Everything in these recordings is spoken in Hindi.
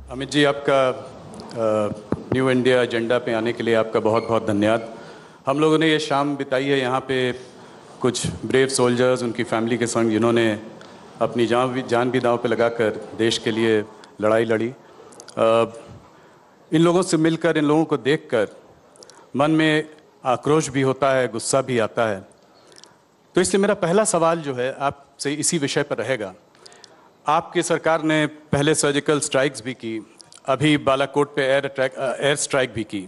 अमित जी, आपका न्यू इंडिया एजेंडा पे आने के लिए आपका बहुत बहुत धन्यवाद। हम लोगों ने ये शाम बिताई है यहाँ पे कुछ ब्रेव सोल्जर्स, उनकी फैमिली के संग, जिन्होंने अपनी जान भी दांव पे लगाकर देश के लिए लड़ाई लड़ी। इन लोगों से मिलकर, इन लोगों को देखकर मन में आक्रोश भी होता है, गुस्सा भी आता है। तो इसलिए मेरा पहला सवाल जो है आपसे इसी विषय पर रहेगा। आपकी सरकार ने पहले सर्जिकल स्ट्राइक्स भी की, अभी बालाकोट पे एयर स्ट्राइक भी की।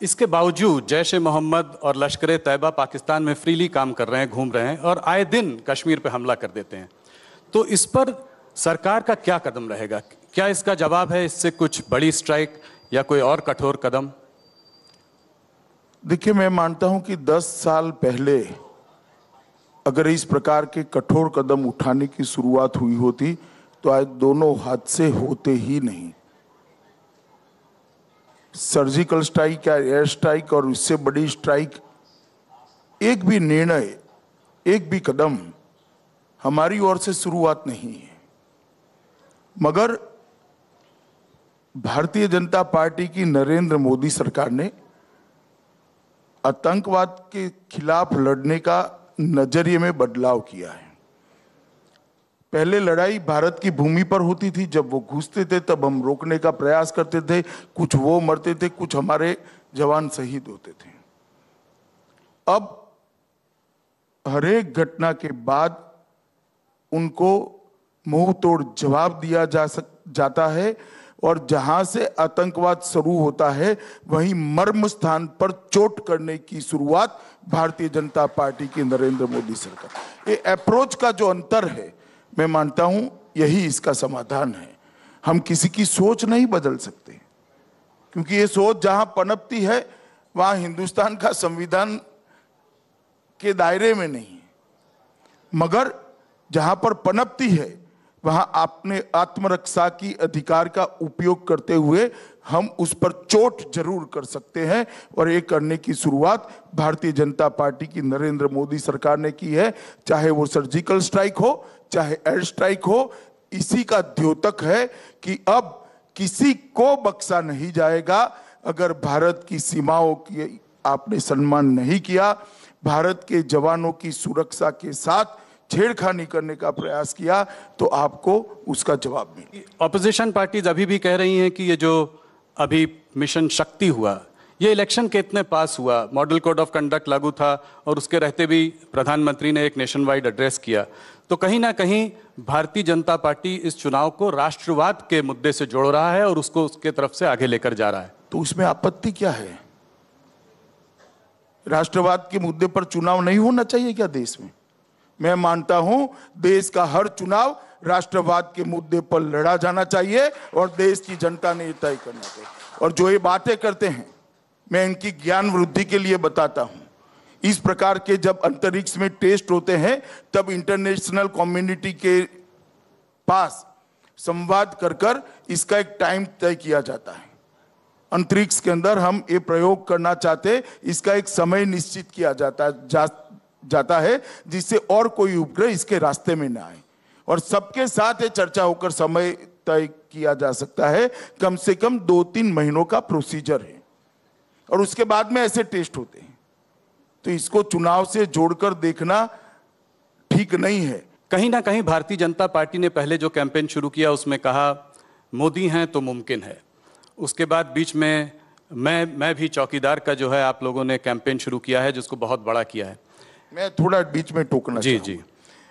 इसके बावजूद जैश ए मोहम्मद और लश्कर तैयबा पाकिस्तान में फ्रीली काम कर रहे हैं, घूम रहे हैं और आए दिन कश्मीर पे हमला कर देते हैं। तो इस पर सरकार का क्या कदम रहेगा? क्या इसका जवाब है इससे कुछ बड़ी स्ट्राइक या कोई और कठोर कदम? देखिए, मैं मानता हूं कि 10 साल पहले अगर इस प्रकार के कठोर कदम उठाने की शुरुआत हुई होती तो आज दोनों हादसे होते ही नहीं। सर्जिकल स्ट्राइक या एयर स्ट्राइक और इससे बड़ी स्ट्राइक, एक भी निर्णय, एक भी कदम हमारी ओर से शुरुआत नहीं है। मगर भारतीय जनता पार्टी की नरेंद्र मोदी सरकार ने आतंकवाद के खिलाफ लड़ने का नजरिए में बदलाव किया है। पहले लड़ाई भारत की भूमि पर होती थी, जब वो घुसते थे तब हम रोकने का प्रयास करते थे, कुछ वो मरते थे, कुछ हमारे जवान शहीद होते थे। अब हर एक घटना के बाद उनको मुंह तोड़ जवाब दिया जाता है और जहां से आतंकवाद शुरू होता है वहीं मर्म स्थान पर चोट करने की शुरुआत भारतीय जनता पार्टी की नरेंद्र मोदी सरकार। ये अप्रोच का जो अंतर है, मैं मानता हूं यही इसका समाधान है। हम किसी की सोच नहीं बदल सकते, क्योंकि ये सोच जहां पनपती है वहां हिंदुस्तान का संविधान के दायरे में नहीं है। मगर जहां पर पनपती है वहां अपने आत्मरक्षा की अधिकार का उपयोग करते हुए हम उस पर चोट जरूर कर सकते हैं, और ये करने की शुरुआत भारतीय जनता पार्टी की नरेंद्र मोदी सरकार ने की है। चाहे वो सर्जिकल स्ट्राइक हो, चाहे एयर स्ट्राइक हो, इसी का द्योतक है कि अब किसी को बख्शा नहीं जाएगा। अगर भारत की सीमाओं की आपने सम्मान नहीं किया, भारत के जवानों की सुरक्षा के साथ छेड़खानी करने का प्रयास किया, तो आपको उसका जवाब मिलेगा। ऑपोजिशन पार्टीज अभी भी कह रही हैं कि ये जो अभी मिशन शक्ति हुआ, ये इलेक्शन के इतने पास हुआ, मॉडल कोड ऑफ कंडक्ट लागू था और उसके रहते भी प्रधानमंत्री ने एक नेशन वाइड एड्रेस किया, तो कहीं ना कहीं भारतीय जनता पार्टी इस चुनाव को राष्ट्रवाद के मुद्दे से जोड़ रहा है और उसको उसके तरफ से आगे लेकर जा रहा है। तो उसमें आपत्ति क्या है? राष्ट्रवाद के मुद्दे पर चुनाव नहीं होना चाहिए क्या देश में? मैं मानता हूं देश का हर चुनाव राष्ट्रवाद के मुद्दे पर लड़ा जाना चाहिए और देश की जनता ने तय करना चाहिए। और जो ये बातें करते हैं, मैं इनकी ज्ञान वृद्धि के लिए बताता हूं। इस प्रकार के जब अंतरिक्ष में टेस्ट होते हैं तब इंटरनेशनल कम्युनिटी के पास संवाद कर इसका एक टाइम तय किया जाता है। अंतरिक्ष के अंदर हम ये प्रयोग करना चाहते, इसका एक समय निश्चित किया जाता है जिससे और कोई उपग्रह इसके रास्ते में ना आए, और सबके साथ ये चर्चा होकर समय तय किया जा सकता है। कम से कम 2-3 महीनों का प्रोसीजर है और उसके बाद में ऐसे टेस्ट होते हैं। तो इसको चुनाव से जोड़कर देखना ठीक नहीं है। कहीं ना कहीं भारतीय जनता पार्टी ने पहले जो कैंपेन शुरू किया उसमें कहा मोदी हैं तो मुमकिन है। उसके बाद बीच में मैं भी चौकीदार का जो है आप लोगों ने कैंपेन शुरू किया है, जिसको बहुत बड़ा किया है। मैं थोड़ा बीच में टोकना चाहूंगा। जी।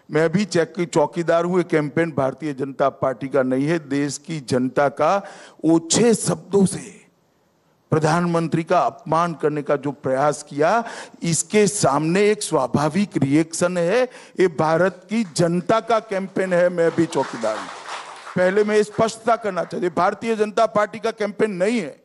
मैं भी चौकीदार हुए कैंपेन भारतीय जनता पार्टी का नहीं है, देश की जनता का ओछे शब्दों से प्रधानमंत्री का अपमान करने का जो प्रयास किया, इसके सामने एक स्वाभाविक रिएक्शन है। ये भारत की जनता का कैंपेन है। मैं भी चौकीदार हूं। पहले मैं स्पष्टता करना चाहिए, भारतीय जनता पार्टी का कैंपेन नहीं है।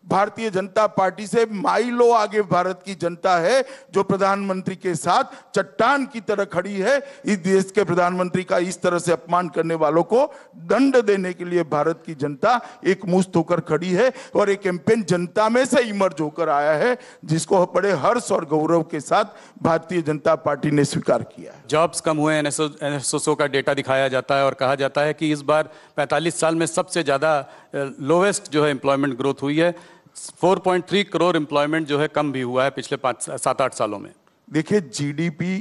भारतीय जनता पार्टी से माइलों आगे भारत की जनता है, जो प्रधानमंत्री के साथ चट्टान की तरह खड़ी है। इस देश के प्रधानमंत्री का इस तरह से अपमान करने वालों को दंड देने के लिए भारत की जनता एकमुश्त होकर खड़ी है, और एक कैंपेन जनता में से इमर्ज होकर आया है, जिसको बड़े हर्ष और गौरव के साथ भारतीय जनता पार्टी ने स्वीकार किया है। जॉब्स कम हुए, एनएसओ का डेटा दिखाया जाता है और कहा जाता है कि इस बार 45 साल में सबसे ज्यादा लोवेस्ट जो है एम्प्लॉयमेंट ग्रोथ हुई है। 4.3 करोड़ एम्प्लॉयमेंट जो है कम भी हुआ है पिछले 7-8 सालों में। देखिए, जीडीपी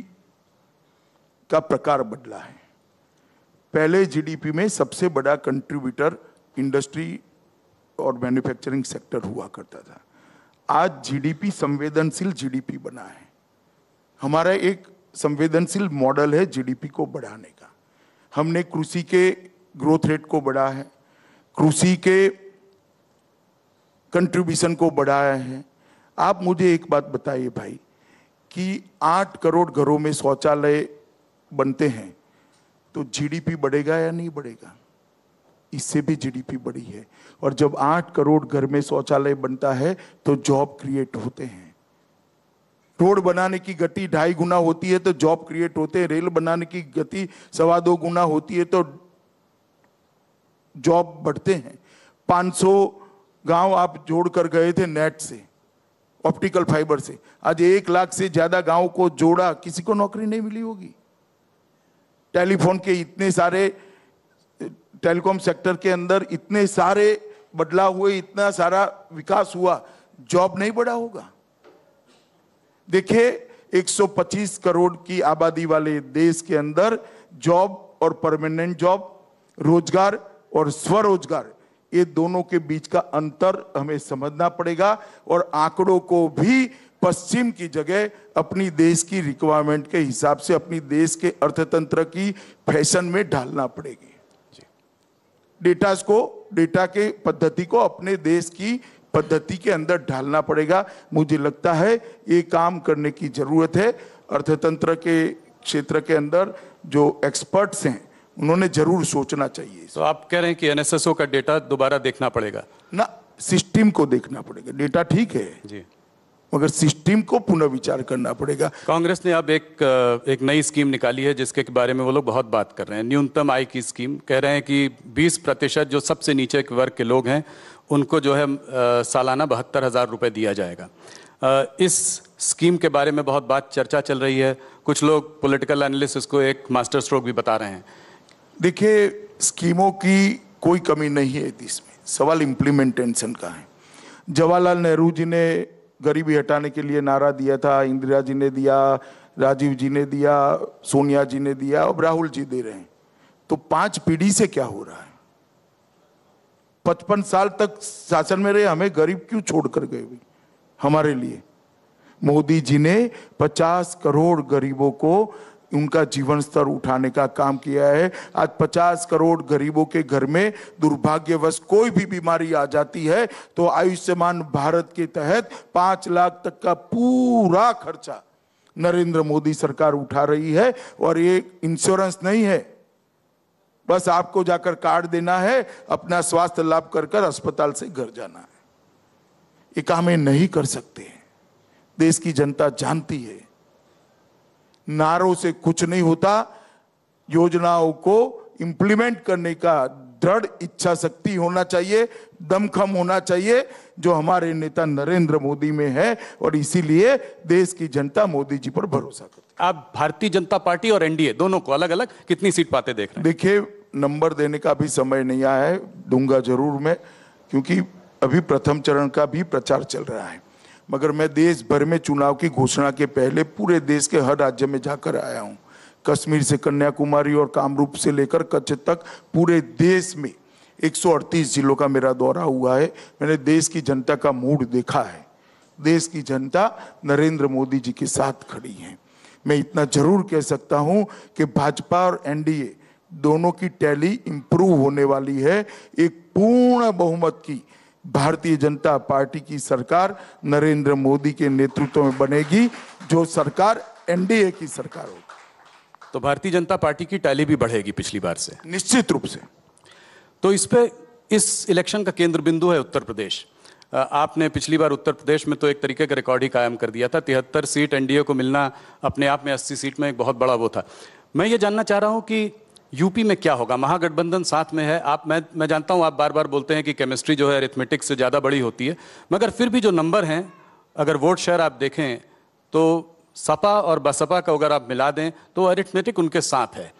का प्रकार बदला है। पहले जीडीपी में सबसे बड़ा कंट्रीब्यूटर इंडस्ट्री और मैन्युफैक्चरिंग सेक्टर हुआ करता था। आज जीडीपी संवेदनशील जीडीपी बना है। हमारा एक संवेदनशील मॉडल है जीडीपी को बढ़ाने का। हमने कृषि के ग्रोथ रेट को बढ़ाया है, कृषि के कंट्रीब्यूशन को बढ़ाया है। आप मुझे एक बात बताइए भाई, कि 8 करोड़ घरों में शौचालय बनते हैं तो जीडीपी बढ़ेगा या नहीं बढ़ेगा? इससे भी जीडीपी बढ़ी है। और जब 8 करोड़ घर में शौचालय बनता है तो जॉब क्रिएट होते हैं। रोड बनाने की गति 2.5 गुना होती है तो जॉब क्रिएट होते हैं। रेल बनाने की गति 2.25 गुना होती है तो जॉब बढ़ते हैं। 500 गांव आप जोड़कर गए थे नेट से, ऑप्टिकल फाइबर से। आज 1 लाख से ज्यादा गांव को जोड़ा, किसी को नौकरी नहीं मिली होगी। टेलीफोन के इतने सारे, टेलीकॉम सेक्टर के अंदर इतने सारे बदलाव हुए, इतना सारा विकास हुआ, जॉब नहीं बढ़ा होगा। देखिए, 125 करोड़ की आबादी वाले देश के अंदर जॉब और परमानेंट जॉब, रोजगार और स्वरोजगार, ये दोनों के बीच का अंतर हमें समझना पड़ेगा। और आंकड़ों को भी पश्चिम की जगह अपनी देश की रिक्वायरमेंट के हिसाब से, अपनी देश के अर्थतंत्र की फैशन में ढालना पड़ेगी। डेटा के पद्धति को अपने देश की पद्धति के अंदर ढालना पड़ेगा। मुझे लगता है ये काम करने की जरूरत है। अर्थतंत्र के क्षेत्र के अंदर जो एक्सपर्ट्स हैं उन्होंने जरूर सोचना चाहिए। तो आप कह रहे हैं कि एनएसएसओ का डेटा दोबारा देखना पड़ेगा ना, सिस्टम को देखना पड़ेगा। डेटा ठीक है जी, मगर सिस्टम को पुनः विचार करना पड़ेगा। कांग्रेस ने अब एक नई स्कीम निकाली है जिसके बारे में वो लोग बहुत बात कर रहे हैं, न्यूनतम आय की स्कीम। कह रहे हैं कि 20% जो सबसे नीचे के वर्ग के लोग हैं उनको जो है सालाना 72,000 रुपये दिया जाएगा। इस स्कीम के बारे में बहुत बात चर्चा चल रही है। कुछ लोग पॉलिटिकल एनालिस्ट इसको एक मास्टर स्ट्रोक भी बता रहे हैं। देखिए, स्कीमों की कोई कमी नहीं है इसमें, सवाल इम्प्लीमेंटेशन का है। जवाहरलाल नेहरू जी ने गरीबी हटाने के लिए नारा दिया था, इंदिरा जी ने दिया, राजीव जी ने दिया, सोनिया जी ने दिया, अब राहुल जी दे रहे हैं। तो 5 पीढ़ी से क्या हो रहा है? 55 साल तक शासन में रहे, हमें गरीब क्यों छोड़कर गए भाई? हमारे लिए मोदी जी ने 50 करोड़ गरीबों को उनका जीवन स्तर उठाने का काम किया है। आज 50 करोड़ गरीबों के घर में दुर्भाग्यवश कोई भी बीमारी आ जाती है तो आयुष्मान भारत के तहत 5 लाख तक का पूरा खर्चा नरेंद्र मोदी सरकार उठा रही है। और ये इंश्योरेंस नहीं है, बस आपको जाकर कार्ड देना है, अपना स्वास्थ्य लाभ कर कर अस्पताल से घर जाना है। ये काम ये नहीं कर सकते। देश की जनता जानती है नारों से कुछ नहीं होता, योजनाओं को इंप्लीमेंट करने का दृढ़ इच्छा शक्ति होना चाहिए, दमखम होना चाहिए, जो हमारे नेता नरेंद्र मोदी में है। और इसीलिए देश की जनता मोदी जी पर भरोसा करती है। आप भारतीय जनता पार्टी और एनडीए दोनों को अलग अलग कितनी सीट पाते देख रहे हैं? देखिए, नंबर देने का भी समय नहीं आया है, दूंगा जरूर मैं, क्योंकि अभी प्रथम चरण का भी प्रचार चल रहा है। मगर मैं देश भर में चुनाव की घोषणा के पहले पूरे देश के हर राज्य में जाकर आया हूं। कश्मीर से कन्याकुमारी और कामरूप से लेकर कच्छ तक पूरे देश में 138 जिलों का मेरा दौरा हुआ है। मैंने देश की जनता का मूड देखा है। देश की जनता नरेंद्र मोदी जी के साथ खड़ी है। मैं इतना जरूर कह सकता हूं कि भाजपा और एनडीए दोनों की टैली इंप्रूव होने वाली है। एक पूर्ण बहुमत की भारतीय जनता पार्टी की सरकार नरेंद्र मोदी के नेतृत्व में बनेगी, जो सरकार एनडीए की सरकार होगी। तो भारतीय जनता पार्टी की टैली भी बढ़ेगी पिछली बार से, निश्चित रूप से। तो इस इलेक्शन का केंद्र बिंदु है उत्तर प्रदेश। आपने पिछली बार उत्तर प्रदेश में तो एक तरीके का रिकॉर्ड ही कायम कर दिया था। 73 सीट एनडीए को मिलना अपने आप में 80 सीट में एक बहुत बड़ा वो था। मैं ये जानना चाह रहा हूँ कि यूपी में क्या होगा? महागठबंधन साथ में है। मैं जानता हूँ आप बार बार बोलते हैं कि केमिस्ट्री जो है अरिथमेटिक से ज़्यादा बड़ी होती है, मगर फिर भी जो नंबर हैं, अगर वोट शेयर आप देखें तो सपा और बसपा का अगर आप मिला दें तो अरिथमेटिक उनके साथ है।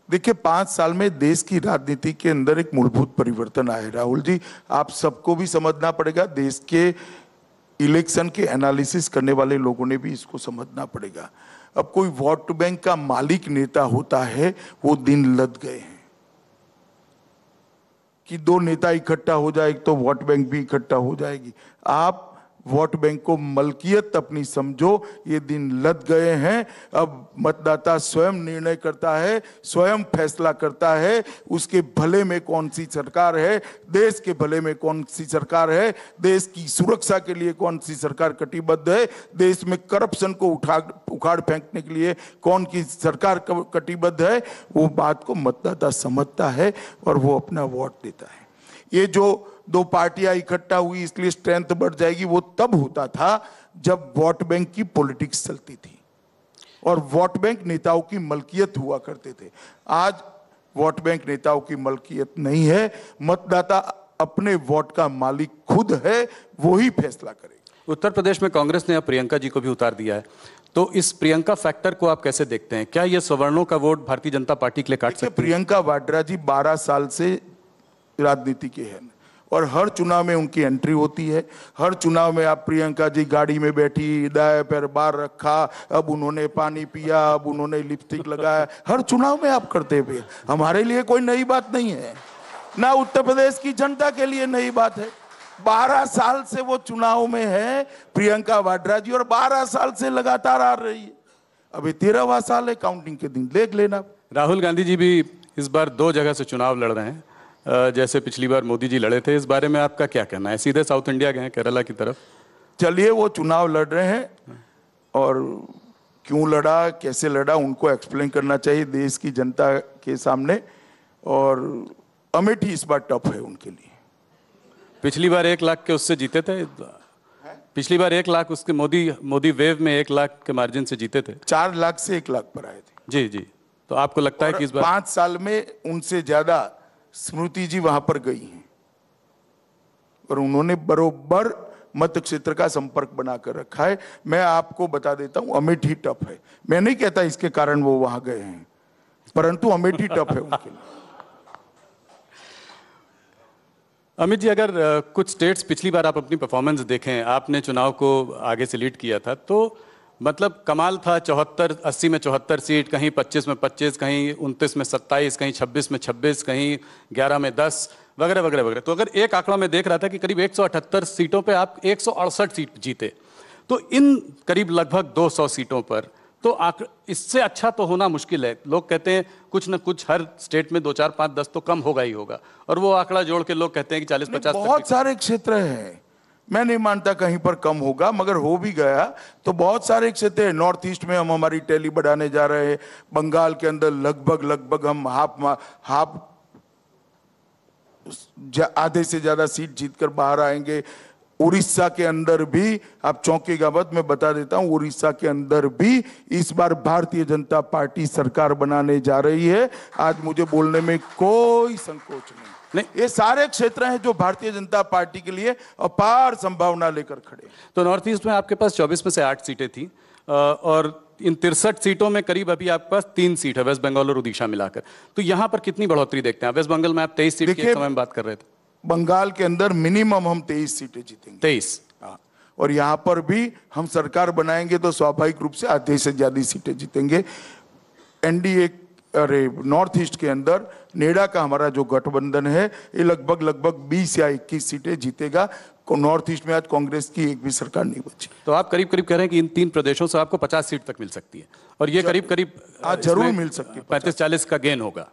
देखिए 5 साल में देश की राजनीति के अंदर एक मूलभूत परिवर्तन आया राहुल जी। आप सबको भी समझना पड़ेगा, देश के इलेक्शन के एनालिसिस करने वाले लोगों ने भी इसको समझना पड़ेगा। अब कोई वोट बैंक का मालिक नेता होता है, वो दिन लद गए हैं कि 2 नेता इकट्ठा हो जाए तो वोट बैंक भी इकट्ठा हो जाएगी। आप वोट बैंक को मलकियत अपनी समझो, ये दिन लद गए हैं। अब मतदाता स्वयं निर्णय करता है, स्वयं फैसला करता है उसके भले में कौन सी सरकार है, देश के भले में कौन सी सरकार है, देश की सुरक्षा के लिए कौन सी सरकार कटिबद्ध है, देश में करप्शन को उखाड़ फेंकने के लिए कौन की सरकार कटिबद्ध है, वो बात को मतदाता समझता है और वो अपना वोट देता है। ये जो 2 पार्टियां इकट्ठा हुई इसलिए स्ट्रेंथ बढ़ जाएगी, वो तब होता था जब वोट बैंक की पॉलिटिक्स चलती थी और वोट बैंक नेताओं की मलकियत हुआ करते थे। आज वोट बैंक नेताओं की मलकियत नहीं है, मतदाता अपने वोट का मालिक खुद है, वो ही फैसला करेगा। उत्तर प्रदेश में कांग्रेस ने अब प्रियंका जी को भी उतार दिया है, तो इस प्रियंका फैक्टर को आप कैसे देखते हैं? क्या ये सवर्णों का वोट भारतीय जनता पार्टी के लिए काट सकते हैं? प्रियंका वाड्रा जी 12 साल से राजनीति के हैं और हर चुनाव में उनकी एंट्री होती है। हर चुनाव में आप प्रियंका जी गाड़ी में बैठी, दाएं पैर बाहर रखा, अब उन्होंने पानी पिया, अब उन्होंने लिपस्टिक लगाया, हर चुनाव में आप करते हुए। हमारे लिए कोई नई बात नहीं है, ना उत्तर प्रदेश की जनता के लिए नई बात है। 12 साल से वो चुनाव में है प्रियंका वाड्रा जी, और 12 साल से लगातार आ रही है। अभी 13वां साल है, काउंटिंग के दिन देख लेना। राहुल गांधी जी भी इस बार 2 जगह से चुनाव लड़ रहे हैं, जैसे पिछली बार मोदी जी लड़े थे। इस बारे में आपका क्या कहना है? सीधे साउथ इंडिया गए, केरला की तरफ। चलिए, वो चुनाव लड़ रहे हैं और क्यों लड़ा, कैसे लड़ा, उनको एक्सप्लेन करना चाहिए देश की जनता के सामने। और अमेठी इस बार टफ है उनके लिए। पिछली बार 1 लाख के उससे जीते थे, पिछली बार 1 लाख उसके मोदी वेव में 1 लाख के मार्जिन से जीते थे। 4 लाख से 1 लाख पर आए थे। जी जी, तो आपको लगता है कि इस बार 5 साल में उनसे ज्यादा स्मृति जी वहां पर गई हैं और उन्होंने बरोबर मत क्षेत्र का संपर्क बनाकर रखा है। मैं आपको बता देता हूं, अमेठी टफ है। मैं नहीं कहता इसके कारण वो वहां गए हैं, परंतु अमेठी टफ है उनके लिए। अमित जी, अगर कुछ स्टेट्स पिछली बार आप अपनी परफॉर्मेंस देखें, आपने चुनाव को आगे से लीड किया था, तो मतलब कमाल था। 80 में 74 सीट, कहीं 25 में 25, कहीं 29 में 27, कहीं 26 में 26, कहीं 11 में 10, वगैरह वगैरह वगैरह। तो अगर एक आंकड़ा मैं देख रहा था कि करीब 178 सीटों पे आप 168 सीट जीते, तो इन करीब लगभग 200 सीटों पर तो इससे अच्छा तो होना मुश्किल है। लोग कहते हैं कुछ न कुछ हर स्टेट में 2, 4, 5, 10 तो कम होगा ही होगा, और वो आंकड़ा जोड़ के लोग कहते हैं कि 40-50 बहुत सारे क्षेत्र हैं। मैं नहीं मानता कहीं पर कम होगा, मगर हो भी गया तो बहुत सारे क्षेत्र हैं। नॉर्थ ईस्ट में हम हमारी टैली बढ़ाने जा रहे हैं। बंगाल के अंदर लगभग हम आधे से ज्यादा सीट जीतकर बाहर आएंगे। उड़ीसा के अंदर भी आप चौंकेगा मत, मैं बता देता हूं, उड़ीसा के अंदर भी इस बार भारतीय जनता पार्टी सरकार बनाने जा रही है। आज मुझे बोलने में कोई संकोच नहीं। ये सारे क्षेत्र हैं जो भारतीय जनता पार्टी के लिए अपार संभावना लेकर खड़े। तो नॉर्थ ईस्ट में आपके पास 24 में से 8 सीटें थी, और इन 63 सीटों में करीब अभी आपके पास 3 सीट है, वेस्ट बंगाल और उड़ीसा मिलाकर। तो यहां पर कितनी बढ़ोतरी देखते हैं? वेस्ट बंगाल में आप 23 सीट के समय में बात कर रहे थे। बंगाल के अंदर मिनिमम हम 23 सीटें जीतेंगे। 23, हाँ। और यहां पर भी हम सरकार बनाएंगे तो स्वाभाविक रूप से आधे से ज्यादा सीटें जीतेंगे। एनडीए नॉर्थ ईस्ट के अंदर नेडा का हमारा जो गठबंधन है, ये लगभग 20 या 21 सीटें जीतेगा। नॉर्थ ईस्ट में आज कांग्रेस की एक भी सरकार नहीं बची। तो आप करीब कह रहे हैं कि इन 3 प्रदेशों से आपको 50 सीट तक मिल सकती है, और ये करीब जरूर मिल सकती है। 35-40 का गेन होगा,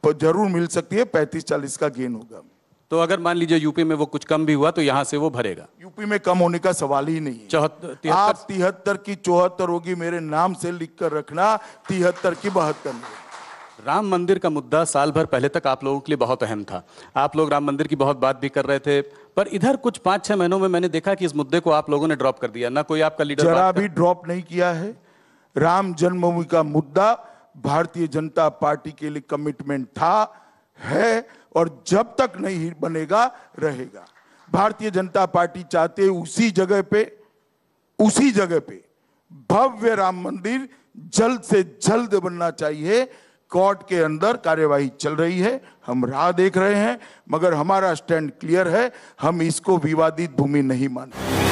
जरूर मिल सकती है। 35-40 का गेन होगा। तो अगर मान लीजिए यूपी में वो कुछ कम भी हुआ तो यहां से वो भरेगा। यूपी में कम होने का सवाल ही नहीं है। आप 73 की 74 होगी, मेरे नाम से लिख कर रखना, 73 की 72। राम मंदिर का मुद्दा साल भर पहले तक आप लोगों के लिए बहुत अहम था। आप लोग राम मंदिर की बहुत बात भी कर रहे थे, पर इधर कुछ 5-6 महीनों में मैंने देखा कि इस मुद्दे को आप लोगों ने ड्रॉप कर दिया। ना कोई आपका लीडर जरा भी ड्रॉप नहीं किया है। राम जन्मभूमि का मुद्दा भारतीय जनता पार्टी के लिए कमिटमेंट था, है, और जब तक नहीं बनेगा रहेगा। भारतीय जनता पार्टी चाहते उसी जगह पे भव्य राम मंदिर जल्द से जल्द बनना चाहिए। कोर्ट के अंदर कार्यवाही चल रही है, हम राह देख रहे हैं, मगर हमारा स्टैंड क्लियर है, हम इसको विवादित भूमि नहीं मानते।